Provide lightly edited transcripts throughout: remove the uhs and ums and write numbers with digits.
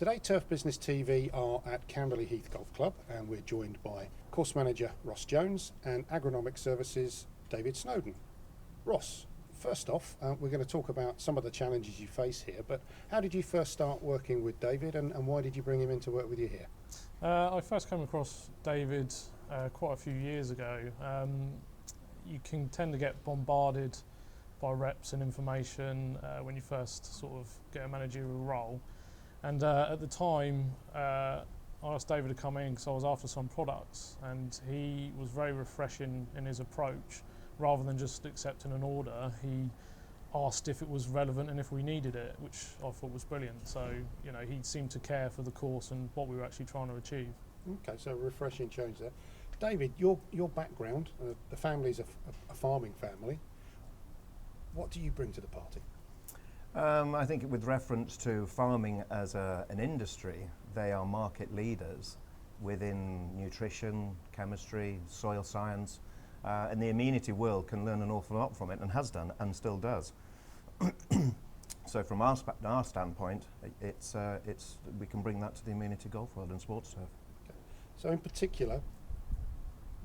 Today, Turf Business TV are at Camberley Heath Golf Club, and we're joined by course manager Ross Jones and Agronomic Services David Snowden. Ross, first off, we're going to talk about some of the challenges you face here, but how did you first start working with David, and why did you bring him in to work with you here? I first came across David quite a few years ago. You can tend to get bombarded by reps and information when you first sort of get a managerial role. And at the time, I asked David to come in because I was after some products, and he was very refreshing in his approach. Rather than just accepting an order, he asked if it was relevant and if we needed it, which I thought was brilliant. So, you know, he seemed to care for the course and what we were actually trying to achieve. Okay, so a refreshing change there. David, your background, the family's a farming family. What do you bring to the party? I think with reference to farming as an industry, they are market leaders within nutrition, chemistry, soil science, and the amenity world can learn an awful lot from it, and has done and still does. So from our standpoint, we can bring that to the amenity golf world and sports turf. Okay. So in particular,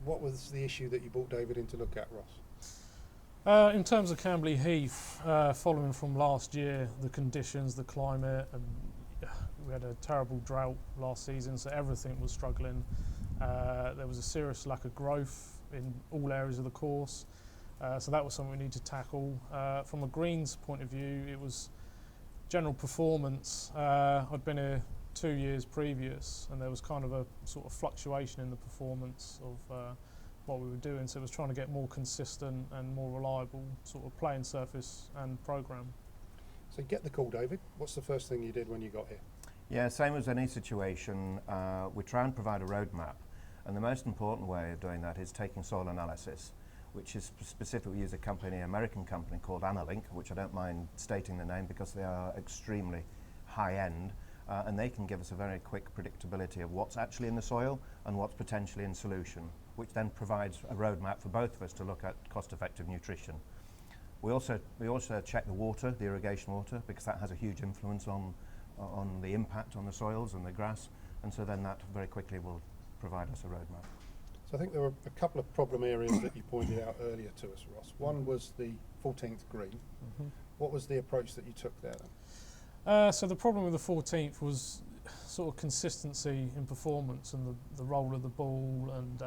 what was the issue that you brought David in to look at, Ross? In terms of Camberley Heath, following from last year, the conditions, the climate, and we had a terrible drought last season, so everything was struggling. There was a serious lack of growth in all areas of the course, so that was something we need to tackle. From a greens point of view, it was general performance. I'd been here 2 years previous, and there was kind of a sort of fluctuation in the performance of what we were doing, so it was trying to get more consistent and more reliable sort of playing surface and program. So get the call, David. What's the first thing you did when you got here? Yeah, same as any situation, we try and provide a roadmap, and the most important way of doing that is taking soil analysis, which is specifically, we use an American company called Analink, which I don't mind stating the name because they are extremely high-end, and they can give us a very quick predictability of what's actually in the soil and what's potentially in solution, which then provides a roadmap for both of us to look at cost-effective nutrition. We also check the water, the irrigation water, because that has a huge influence on the impact on the soils and the grass, and so then that very quickly will provide us a roadmap. So I think there were a couple of problem areas that you pointed out earlier to us, Ross. One was the 14th green. Mm-hmm. What was the approach that you took there then? So the problem with the 14th was sort of consistency in performance and the roll of the ball, and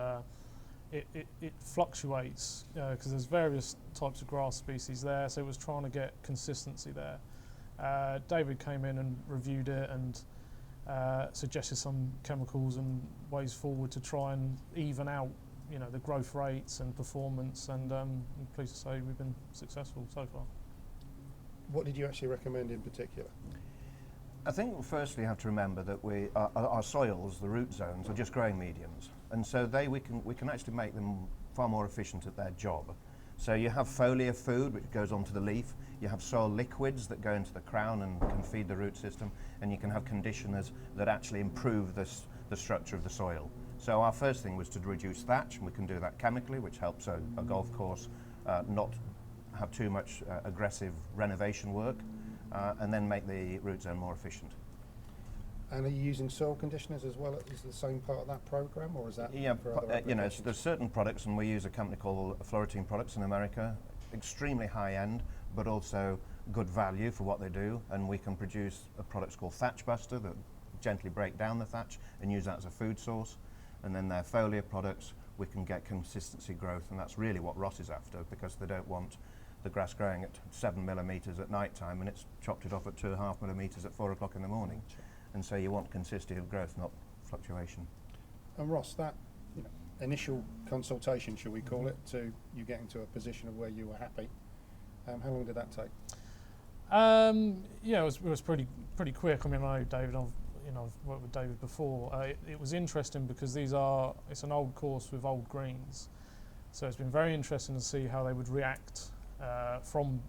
it fluctuates because there's various types of grass species there, so it was trying to get consistency there. David came in and reviewed it and suggested some chemicals and ways forward to try and even out, you know, the growth rates and performance, and I'm pleased to say we've been successful so far. What did you actually recommend in particular? I think firstly you have to remember that our soils, the root zones, are just growing mediums, and so we can actually make them far more efficient at their job. So you have foliar food which goes onto the leaf, you have soil liquids that go into the crown and can feed the root system, and you can have conditioners that actually improve the structure of the soil. So our first thing was to reduce thatch, and we can do that chemically, which helps a golf course not have too much aggressive renovation work, and then make the root zone more efficient. And are you using soil conditioners as well? Is the same part of that program, or is that? Yeah, you know, there's certain products, and we use a company called Florentine Products in America, extremely high end, but also good value for what they do. And we can produce a product called Thatch Buster that gently break down the thatch and use that as a food source. And then their foliar products, we can get consistency growth, and that's really what Ross is after, because they don't want the grass growing at 7 millimetres at night time and it's chopped it off at 2.5 millimetres at 4 o'clock in the morning. Sure. And so you want consistency of growth, not fluctuation. And Ross, that initial consultation, shall we call it, to you getting to a position of where you were happy, how long did that take? Yeah, it was pretty quick. I mean, I know David, I've worked with David before. It was interesting because it's an old course with old greens, so it's been very interesting to see how they would react from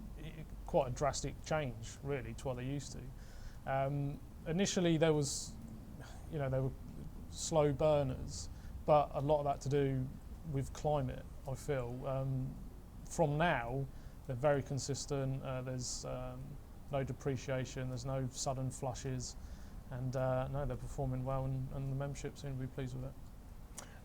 quite a drastic change, really, to what they used to. Initially, they were slow burners, but a lot of that to do with climate, I feel. From now, they're very consistent. There's no depreciation. There's no sudden flushes. And no, they're performing well, and the membership seem to be pleased with it.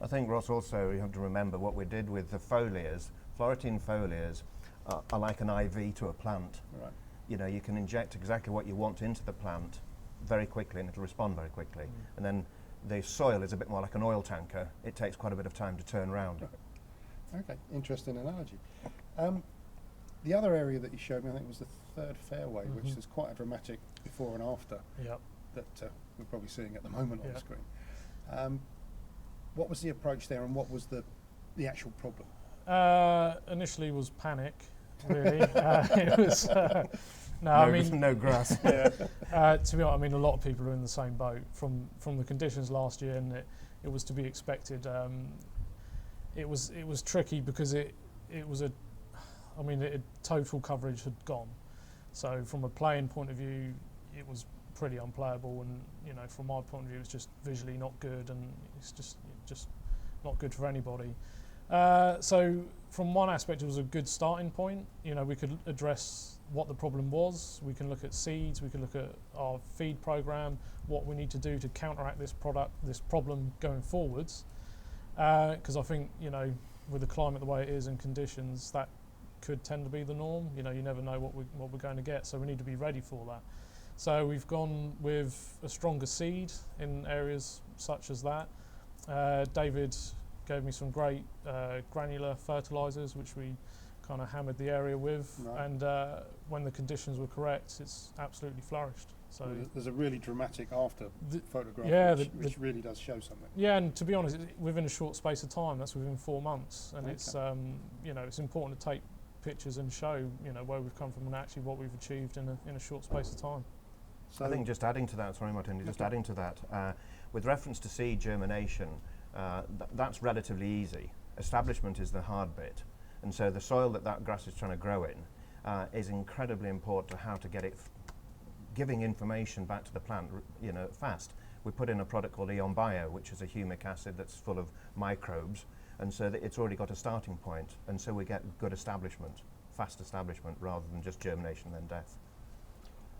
I think, Ross, also you have to remember what we did with the foliars. Floretine foliars are like an IV to a plant. Right. You know, you can inject exactly what you want into the plant very quickly, and it'll respond very quickly. And then the soil is a bit more like an oil tanker. It takes quite a bit of time to turn around. Okay, interesting analogy. The other area that you showed me, I think, was the third fairway, which is quite a dramatic before and after that we're probably seeing at the moment on the screen. What was the approach there, and what was the actual problem? Initially was panic, really. It was I mean, no grass. to be honest, I mean, a lot of people are in the same boat from the conditions last year, and it was to be expected. It was tricky because it was total coverage had gone. So from a playing point of view, it was pretty unplayable, and you know, from my point of view, it was just visually not good, and it's just not good for anybody. So from one aspect, it was a good starting point. You know, we could address what the problem was. We can look at seeds. We can look at our feed program, what we need to do to counteract this problem going forwards. Because I think, you know, with the climate the way it is and conditions, that could tend to be the norm. You know, you never know what we're going to get, so we need to be ready for that. So we've gone with a stronger seed in areas such as that. David gave me some great granular fertilisers, which we kind of hammered the area with, and when the conditions were correct, it's absolutely flourished. So there's a really dramatic after photograph, which really does show something. Yeah, and to be honest, within a short space of time, that's within 4 months, and it's you know, it's important to take pictures and show, you know, where we've come from and actually what we've achieved in a short space of time. So I think just adding to that, sorry Martin, just adding to that, with reference to seed germination, that's relatively easy. Establishment is the hard bit, and so the soil that grass is trying to grow in is incredibly important to how to get it giving information back to the plant, you know, fast. We put in a product called Eon Bio, which is a humic acid that's full of microbes, and so that it's already got a starting point, and so we get good establishment, fast establishment, rather than just germination and then death.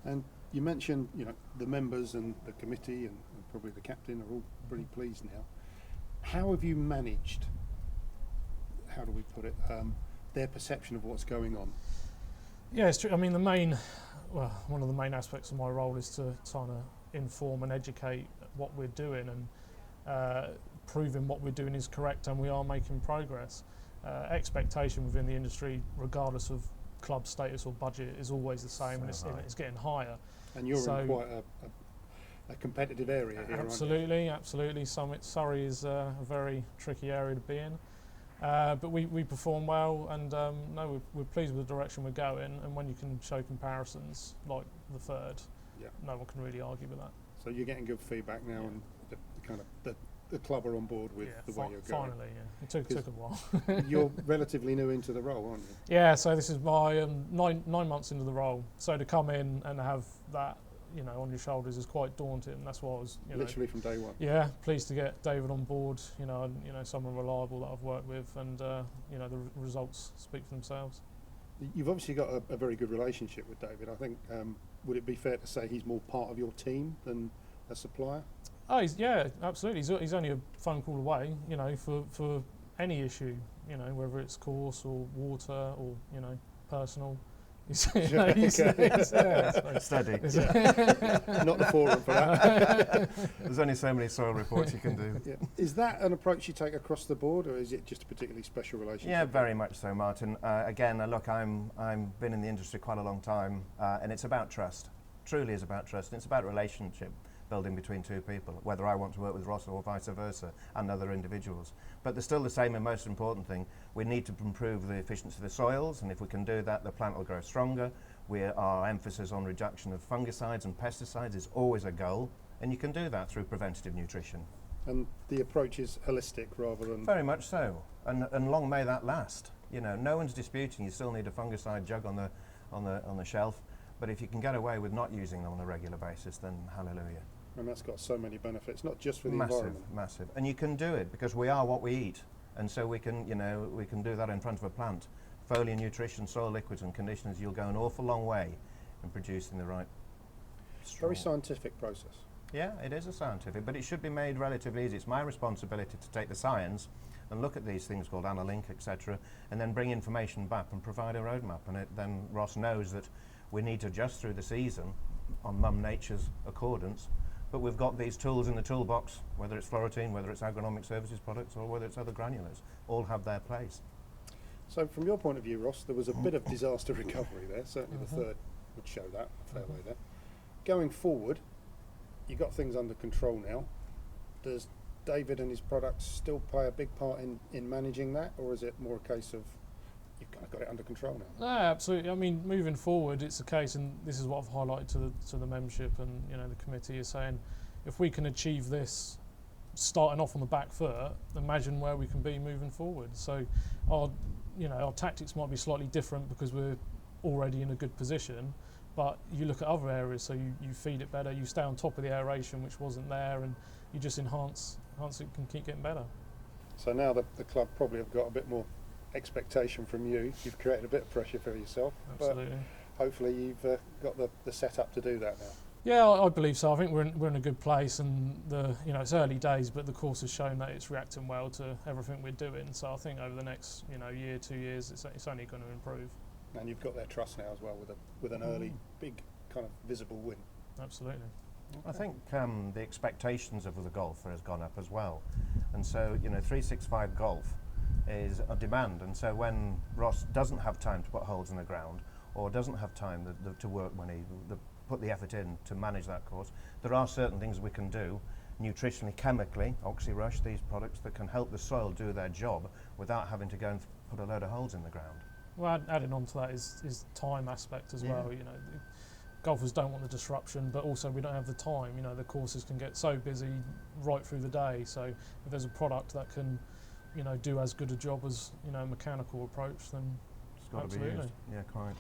And you mentioned, you know, the members and the committee and probably the captain are all pretty pleased now. How have you managed, how do we put it, their perception of what's going on? Yeah, it's true. I mean, one of the main aspects of my role is to try to inform and educate what we're doing, and proving what we're doing is correct and we are making progress. Expectation within the industry, regardless of club status or budget, is always the same, and it's getting higher. And you're in quite a competitive area here, absolutely, absolutely. Surrey is a very tricky area to be in. But we perform well, and no, we're pleased with the direction we're going, and when you can show comparisons like the third, no one can really argue with that. So you're getting good feedback now, and the club are on board with the way you're going. Finally, yeah. It took a while. You're relatively new into the role, aren't you? Yeah, so this is my 9 months into the role. So to come in and have that, you know, on your shoulders is quite daunting. That's why I was, literally from day one. Yeah, pleased to get David on board. You know, someone reliable that I've worked with, and you know, the results speak for themselves. You've obviously got a very good relationship with David. I think would it be fair to say he's more part of your team than a supplier? Oh, yeah, absolutely. He's only a phone call away. You know, for any issue. You know, whether it's course or water or personal. Steady. Not the forum for that. There's only so many soil reports you can do. Yeah. Is that an approach you take across the board, or is it just a particularly special relationship? Yeah, very much so, Martin. Again, look, I'm been in the industry quite a long time, and it's about trust. Truly is about trust, and it's about relationship building between two people, whether I want to work with Ross or vice versa, and other individuals. But there's still the same and most important thing. We need to improve the efficiency of the soils, and if we can do that, the plant will grow stronger. Our emphasis on reduction of fungicides and pesticides is always a goal, and you can do that through preventative nutrition. And the approach is holistic rather than... Very much so, and long may that last. You know, no one's disputing you still need a fungicide jug on the shelf, but if you can get away with not using them on a regular basis, then hallelujah. And that's got so many benefits, not just for the environment. Massive. And you can do it because we are what we eat. And so we can do that in front of a plant. Foliar nutrition, soil liquids and conditioners, you'll go an awful long way in producing the right Very scientific process. Yeah, it is a scientific, but it should be made relatively easy. It's my responsibility to take the science and look at these things called Analink, etc., and then bring information back and provide a roadmap. And then Ross knows that we need to adjust through the season on Mum Nature's accordance, but we've got these tools in the toolbox, whether it's Floratine, whether it's Agronomic Services products, or whether it's other granulars, all have their place. So from your point of view, Ross, there was a bit of disaster recovery there. Certainly the third would show that a fair way there. Going forward, you've got things under control now. Does David and his products still play a big part in managing that, or is it more a case of you've kind of got it under control now? No, absolutely. I mean, moving forward, it's a case, and this is what I've highlighted to the membership and the committee is saying, if we can achieve this, starting off on the back foot, imagine where we can be moving forward. So, our tactics might be slightly different because we're already in a good position, but you look at other areas, so you feed it better, you stay on top of the aeration, which wasn't there, and you just enhance it, can keep getting better. So now the club probably have got a bit more expectation from you. You've created a bit of pressure for yourself. Absolutely. But hopefully you've got the setup to do that now. Yeah, I believe so. I think we're in a good place, and it's early days, but the course has shown that it's reacting well to everything we're doing. So I think over the next year, 2 years, it's only going to improve. And you've got their trust now as well with an early big kind of visible win. Absolutely. Okay. I think the expectations of the golfer has gone up as well, and so 365 golf is a demand, and so when Ross doesn't have time to put holes in the ground or doesn't have time to work when he put the effort in to manage that course, there are certain things we can do nutritionally, chemically, OxyRush, these products that can help the soil do their job without having to go and put a load of holes in the ground. Well, adding on to that is time aspect as well. Golfers don't want the disruption, but also we don't have the time. The courses can get so busy right through the day. So if there's a product that can, do as good a job as a mechanical approach, then It's got to be absolutely. used. Yeah, quite.